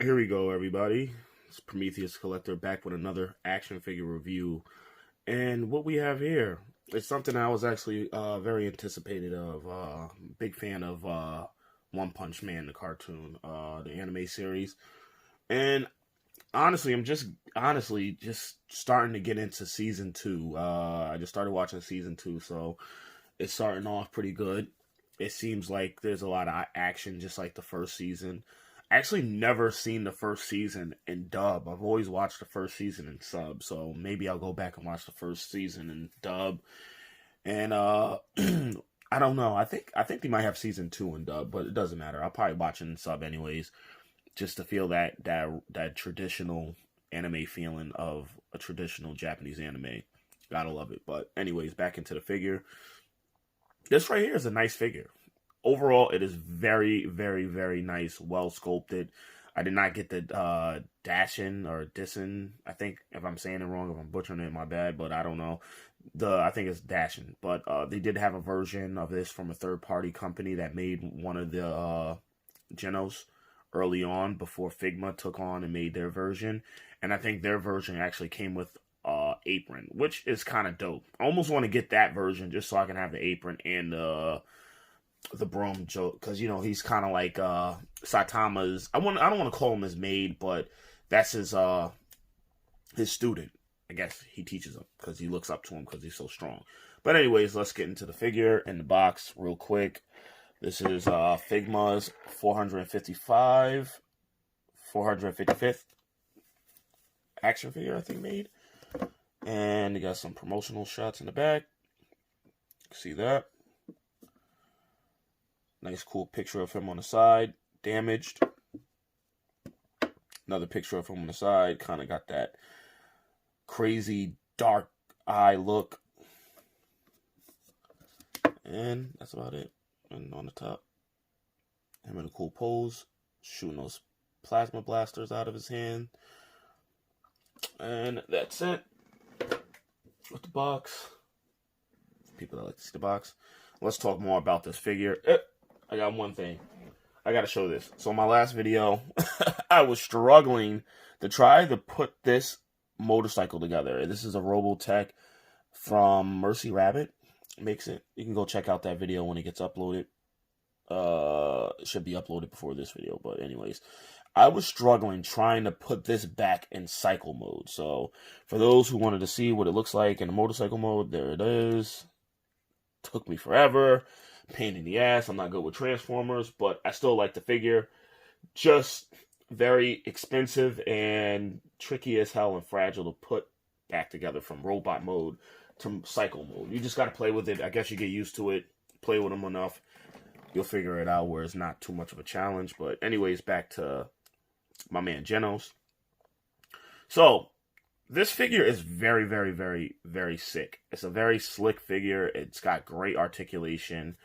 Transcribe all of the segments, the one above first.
Here we go, everybody. It's Prometheus Collector back with another action figure review. And what we have here is something I was actually very anticipated of. Big fan of One Punch Man, the cartoon, the anime series. And honestly, I'm just starting to get into season two. I just started watching season two, so it's starting off pretty good. It seems like there's a lot of action, just like the first season. I actually never seen the first season in dub. I've always watched the first season in sub, so maybe I'll go back and watch the first season in dub. And I don't know. I think they might have season two in dub, but it doesn't matter. I'll probably watch it in sub anyways, just to feel that traditional anime feeling of a traditional Japanese anime. Gotta love it. But anyways, back into the figure. This right here is a nice figure. Overall, it is very, very, very nice, well sculpted. I did not get the Dashin or Dissin. I think if I'm saying it wrong, if I'm butchering it, my bad. But I don't know. I think it's Dashin. But they did have a version of this from a third party company that made one of the Genos early on before Figma took on and made their version. And I think their version actually came with apron, which is kind of dope. I almost want to get that version just so I can have the apron and the broom joke, because he's kind of like Saitama's. I don't want to call him his maid, but that's his student. I guess he teaches him because he looks up to him because he's so strong. But anyways, let's get into the figure in the box real quick. This is Figma's 455th action figure, I think, made. And you got some promotional shots in the back. See that? Nice cool picture of him on the side. Damaged. Another picture of him on the side. Kind of got that crazy dark eye look. And that's about it. And on the top, him in a cool pose. Shooting those plasma blasters out of his hand. And that's it. With the box. People that like to see the box. Let's talk more about this figure. I got one thing. I got to show this. So in my last video, I was struggling to try to put this motorcycle together. This is a Robotech from Mercy Rabbit. Makes it. You can go check out that video when it gets uploaded. It should be uploaded before this video. But anyways, I was struggling trying to put this back in cycle mode. So for those who wanted to see what it looks like in the motorcycle mode, there it is. Took me forever. Pain in the ass. I'm not good with Transformers, but I still like the figure. Just very expensive and tricky as hell and fragile to put back together from robot mode to cycle mode. You just got to play with it. I guess you get used to it. Play with them enough. You'll figure it out where it's not too much of a challenge. But anyways, back to my man Genos. So this figure is very, very, very, very sick. It's a very slick figure. It's got great articulation.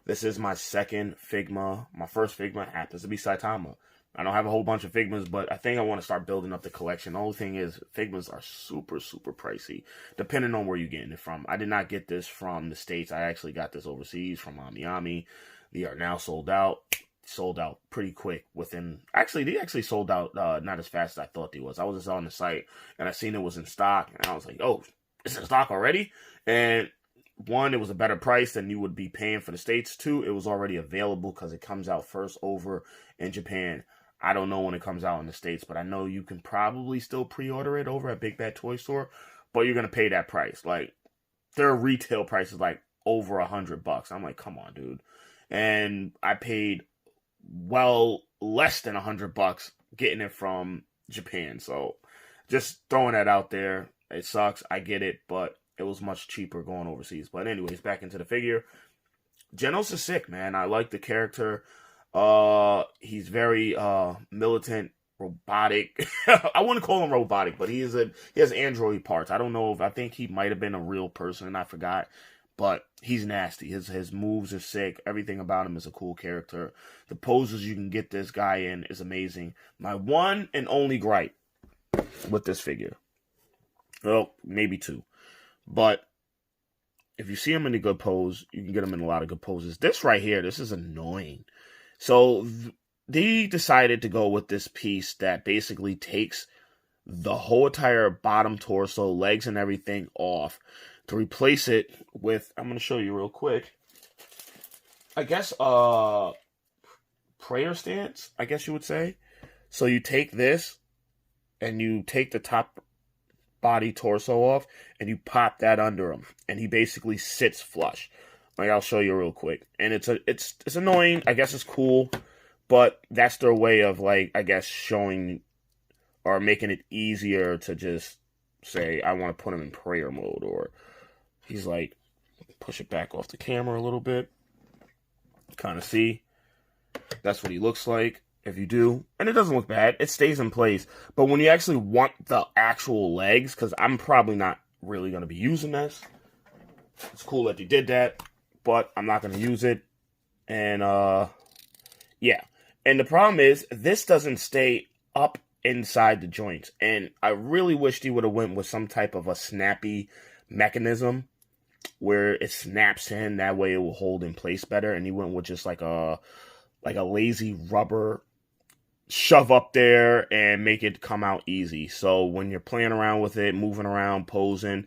This is my second Figma. My first Figma happens to be Saitama. I don't have a whole bunch of Figmas, but I think I want to start building up the collection. The only thing is, Figmas are super, super pricey, depending on where you're getting it from. I did not get this from the States. I actually got this overseas from Miami. They are now sold out. Sold out pretty quick within. Actually, they actually sold out not as fast as I thought they was. I was just on the site, and I seen it was in stock, and I was like, oh, it's in stock already? And one, it was a better price than you would be paying for the States. Two, it was already available because it comes out first over in Japan. I don't know when it comes out in the States, but I know you can probably still pre-order it over at Big Bad Toy Store, but you're going to pay that price. Like, their retail price is like over $100. I'm like, come on, dude. And I paid well less than $100 getting it from Japan. So just throwing that out there. It sucks. I get it, but it was much cheaper going overseas. But anyways, back into the figure. Genos is sick, man. I like the character. He's very militant, robotic. I wouldn't call him robotic, but he has android parts. I don't know I think he might have been a real person, and I forgot. But he's nasty. His moves are sick. Everything about him is a cool character. The poses you can get this guy in is amazing. My one and only gripe with this figure. Well, maybe two. But if you see him in a good pose, you can get him in a lot of good poses. This right here, this is annoying. So they decided to go with this piece that basically takes the whole entire bottom torso, legs and everything off to replace it with, I'm going to show you real quick, I guess, prayer stance, I guess you would say. So you take this and you take the top body torso off and you pop that under him and he basically sits flush. Like, I'll show you real quick. And it's annoying. I guess it's cool, but that's their way of, like, I guess showing or making it easier to just say, I want to put him in prayer mode. Or he's like, push it back off the camera a little bit. Kind of see. That's what he looks like if you do. And it doesn't look bad. It stays in place. But when you actually want the actual legs, because I'm probably not really going to be using this. It's cool that they did that, but I'm not going to use it. And, yeah. And the problem is, this doesn't stay up inside the joints. And I really wished he would have went with some type of a snappy mechanism where it snaps in. That way it will hold in place better. And he went with just like a lazy rubber shove up there and make it come out easy. So when you're playing around with it, moving around, posing,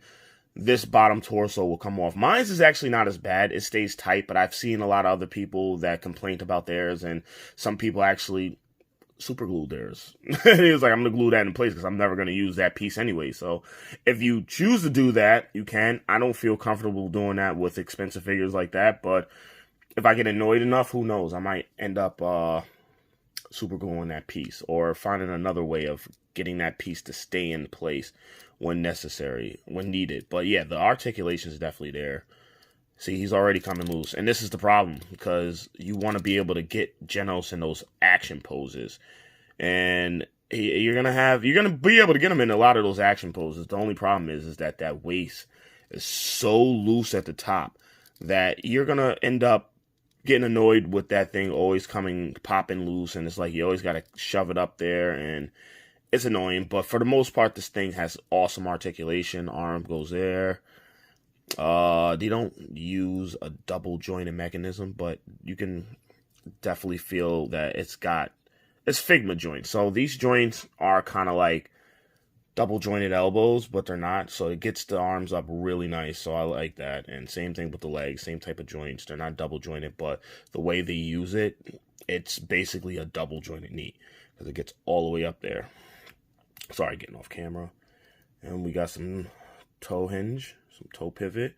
this bottom torso will come off. Mine's is actually not as bad. It stays tight, but I've seen a lot of other people that complained about theirs, and some people actually super glued theirs. He was like, I'm going to glue that in place because I'm never going to use that piece anyway. So if you choose to do that, you can. I don't feel comfortable doing that with expensive figures like that, but if I get annoyed enough, who knows? I might end up super gluing that piece or finding another way of getting that piece to stay in place when necessary, when needed. But yeah, the articulation is definitely there. See, he's already coming loose. And this is the problem, because you want to be able to get Genos in those action poses. And you're going to be able to get him in a lot of those action poses. The only problem is that that waist is so loose at the top that you're going to end up getting annoyed with that thing always popping loose. And it's like you always got to shove it up there, and it's annoying. But for the most part, this thing has awesome articulation. Arm goes there. They don't use a double jointed mechanism, but you can definitely feel that it's figma joints. So these joints are kind of like double jointed elbows, but they're not. So it gets the arms up really nice. So I like that. And same thing with the legs, same type of joints. They're not double jointed, but the way they use it, it's basically a double jointed knee because it gets all the way up there. Sorry, getting off camera. And we got some toe hinge. Some toe pivot,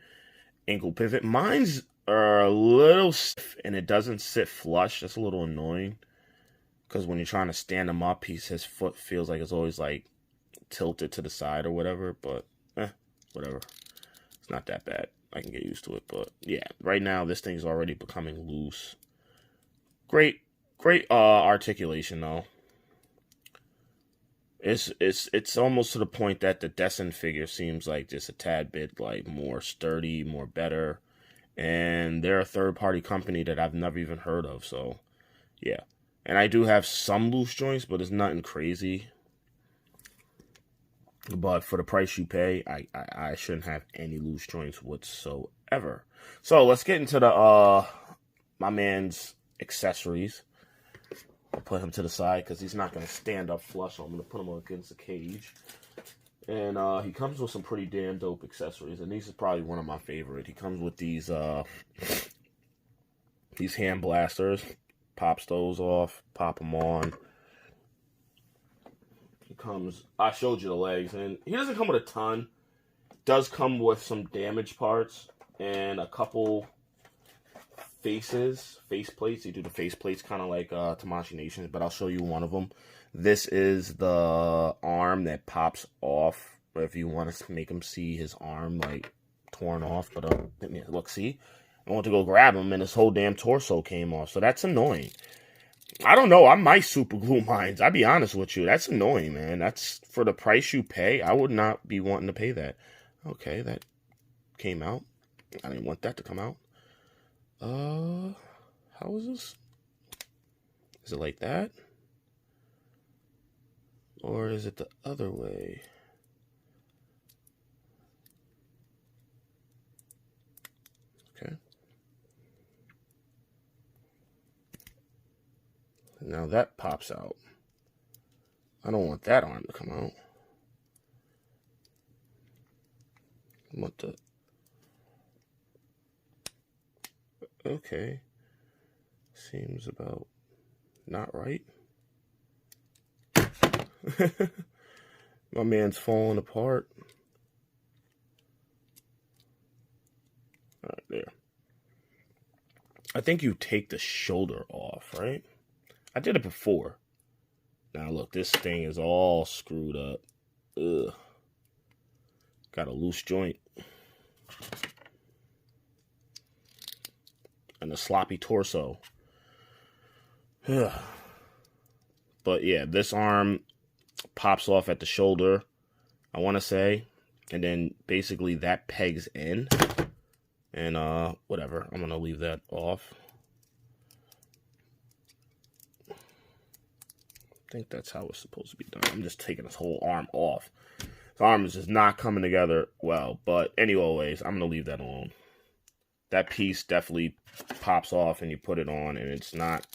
ankle pivot. Mine's are a little stiff and it doesn't sit flush. That's a little annoying because when you're trying to stand him up, his foot feels like it's always like tilted to the side or whatever. But whatever. It's not that bad. I can get used to it. But yeah, right now this thing's already becoming loose. Great articulation though. It's almost to the point that the Descent figure seems like just a tad bit like more sturdy, more better. And they're a third-party company that I've never even heard of, so yeah. And I do have some loose joints, but it's nothing crazy. But for the price you pay, I shouldn't have any loose joints whatsoever. So let's get into the my man's accessories. I'll put him to the side because he's not going to stand up flush. So I'm going to put him against the cage. And he comes with some pretty damn dope accessories. And these are probably one of my favorite. He comes with these hand blasters. Pops those off. Pop them on. I showed you the legs. And he doesn't come with a ton. Does come with some damaged parts. And a couple face plates. You do the face plates kind of like Tamashii Nations, but I'll show you one of them. This is the arm that pops off if you want to make him see his arm like torn off. But look, see, I went to go grab him and his whole damn torso came off. So that's annoying. I don't know. I might super glue mine. I'll be honest with you. That's annoying, man. That's for the price you pay. I would not be wanting to pay that. Okay, that came out. I didn't want that to come out. How is this? Is it like that? Or is it the other way? Okay. Now that pops out. I don't want that arm to come out. I want the... Okay. Seems about not right. My man's falling apart. All right, there. I think you take the shoulder off, right? I did it before. Now look, this thing is all screwed up. Ugh. Got a loose joint. And a sloppy torso. But yeah, this arm pops off at the shoulder, I want to say. And then basically that pegs in. And whatever, I'm going to leave that off. I think that's how it's supposed to be done. I'm just taking this whole arm off. This arm is just not coming together well. But anyways, I'm going to leave that on. That piece definitely pops off and you put it on. And it's not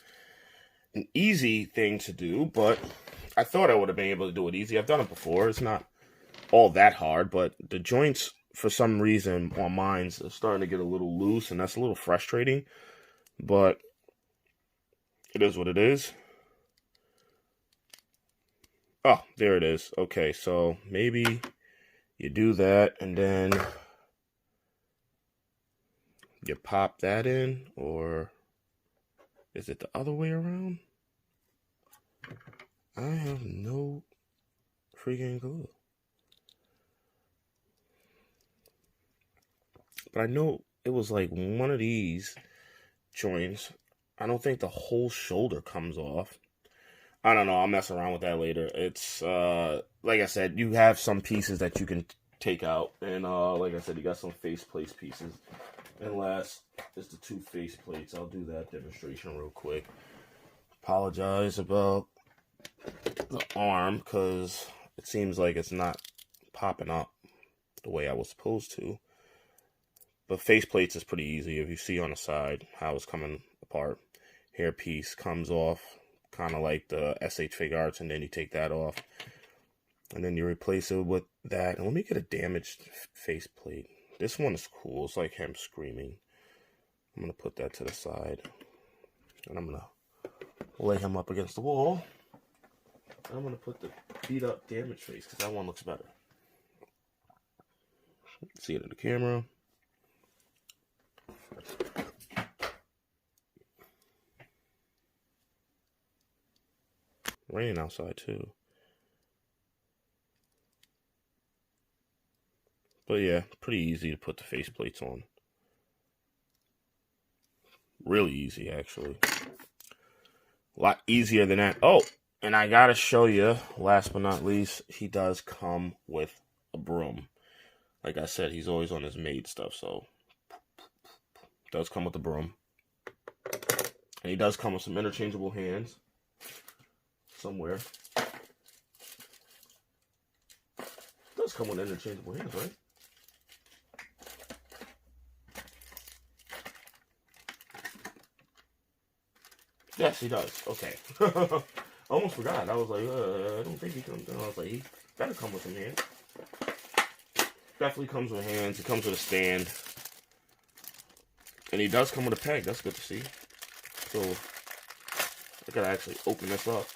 an easy thing to do. But I thought I would have been able to do it easy. I've done it before. It's not all that hard. But the joints, for some reason, on mine are starting to get a little loose. And that's a little frustrating. But it is what it is. Oh, there it is. Okay, so maybe you do that and then you pop that in, or is it the other way around? I have no freaking clue. But I know it was like one of these joints. I don't think the whole shoulder comes off. I don't know. I'll mess around with that later. It's, like I said, you have some pieces that you can take out. And, like I said, you got some faceplate pieces. And last is the two faceplates. I'll do that demonstration real quick. Apologize about the arm, because it seems like it's not popping up the way I was supposed to. But faceplates is pretty easy. If you see on the side how it's coming apart. Hair piece comes off. Kind of like the SH Fig Arts, and then you take that off, and then you replace it with that. And let me get a damaged faceplate. This one is cool. It's like him screaming. I'm gonna put that to the side, and I'm gonna lay him up against the wall. I'm gonna put the beat up damaged face because that one looks better. See it in the camera. Raining outside too. But yeah, pretty easy to put the faceplates on. Really easy, actually. A lot easier than that. Oh, and I gotta show you, last but not least, he does come with a broom. Like I said, he's always on his maid stuff, so does come with a broom. And he does come with some interchangeable hands. Somewhere. Does come with interchangeable hands, right? Yes, he does. Okay. I almost forgot. I was like, I don't think he comes. I was like, he better come with some hands. Definitely comes with hands. He comes with a stand. And he does come with a peg. That's good to see. So, I gotta actually open this up.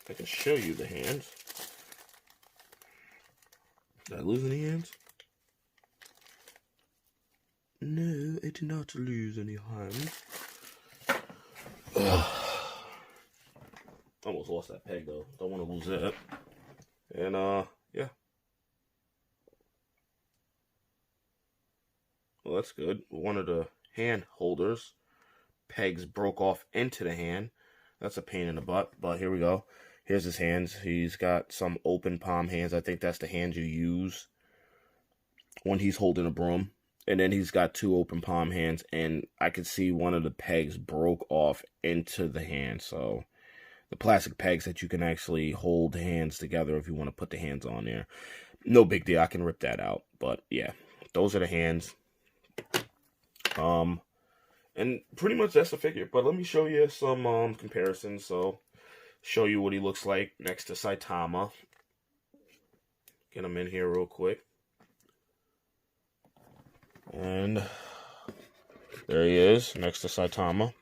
I can show you the hands. Did I lose any hands? No, I did not lose any hands. Almost lost that peg though. Don't want to lose that. And yeah. Well, that's good. One of the hand holders pegs broke off into the hand. That's a pain in the butt, but here we go. Here's his hands. He's got some open palm hands. I think that's the hands you use when he's holding a broom. And then he's got two open palm hands, and I could see one of the pegs broke off into the hand. So the plastic pegs that you can actually hold hands together if you want to put the hands on there. No big deal. I can rip that out. But yeah, those are the hands. And pretty much that's the figure. But let me show you some comparisons. So show you what he looks like next to Saitama. Get him in here real quick. And there he is, next to Saitama.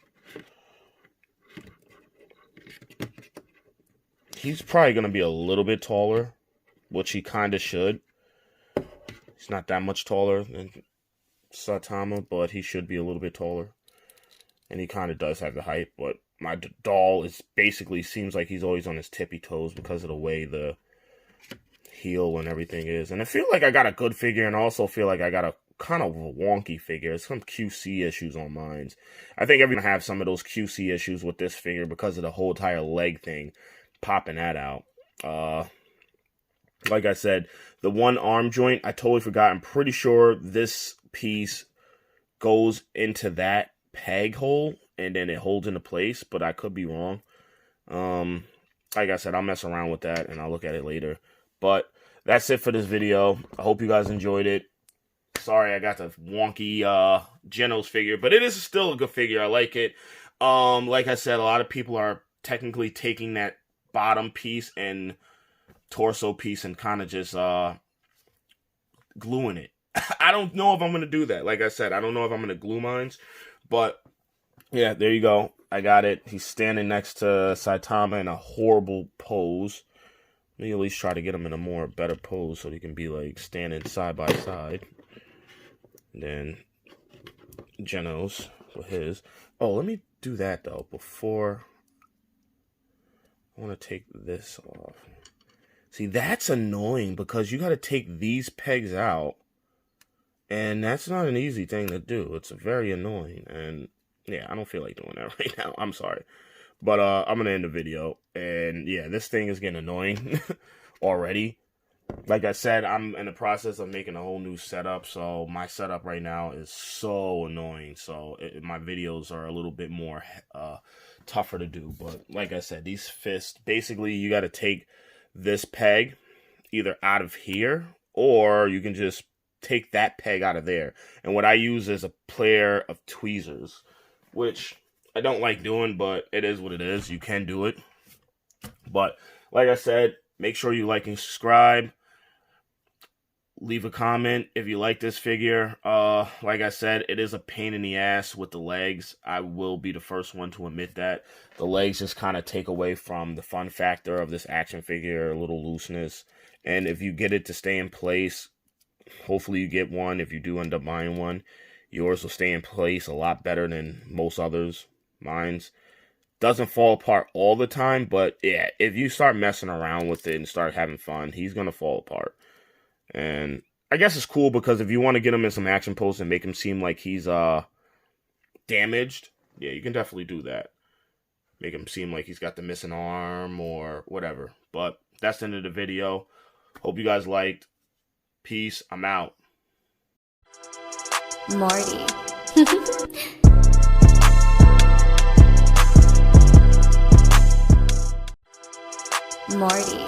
He's probably going to be a little bit taller, which he kind of should. He's not that much taller than Saitama, but he should be a little bit taller. And he kind of does have the height, but my doll is basically seems like he's always on his tippy toes because of the way the heel and everything is. And I feel like I got a good figure, and I also feel like I got a kind of a wonky figure. It's some QC issues on mine. I think everyone have some of those QC issues with this figure because of the whole entire leg thing, popping that out. Like I said, the one arm joint, I totally forgot. I'm pretty sure this piece goes into that peg hole and then it holds into place, but I could be wrong. Like I said, I'll mess around with that and I'll look at it later. But that's it for this video. I hope you guys enjoyed it. Sorry I got the wonky Genos figure, but it is still a good figure. I like it. Like I said, a lot of people are technically taking that bottom piece and torso piece and kind of just gluing it. I don't know if I'm going to do that. Like I said, I don't know if I'm going to glue mines, but yeah, there you go. I got it. He's standing next to Saitama in a horrible pose. Let me at least try to get him in a better pose so he can be like standing side by side. And then Genos with his. Oh, let me do that though before. I want to take this off. See, that's annoying because you got to take these pegs out. And that's not an easy thing to do. It's very annoying. And yeah, I don't feel like doing that right now. I'm sorry. But I'm going to end the video. And yeah, this thing is getting annoying already. Like I said, I'm in the process of making a whole new setup. So my setup right now is so annoying. So my videos are a little bit more tougher to do. But like I said, these fists, basically you got to take this peg either out of here, or you can just take that peg out of there. And what I use is a pair of tweezers, which I don't like doing, but it is what it is. You can do it. But like I said, make sure you like and subscribe. Leave a comment if you like this figure. Like I said, it is a pain in the ass with the legs. I will be the first one to admit that. The legs just kind of take away from the fun factor of this action figure, a little looseness. And if you get it to stay in place, hopefully you get one. If you do end up buying one, yours will stay in place a lot better than most others. Mine's doesn't fall apart all the time, but yeah, if you start messing around with it and start having fun, he's going to fall apart. And I guess it's cool because if you want to get him in some action poses and make him seem like he's damaged, yeah, you can definitely do that. Make him seem like he's got the missing arm or whatever. But that's the end of the video. Hope you guys liked. Peace. I'm out. Morty. Morty.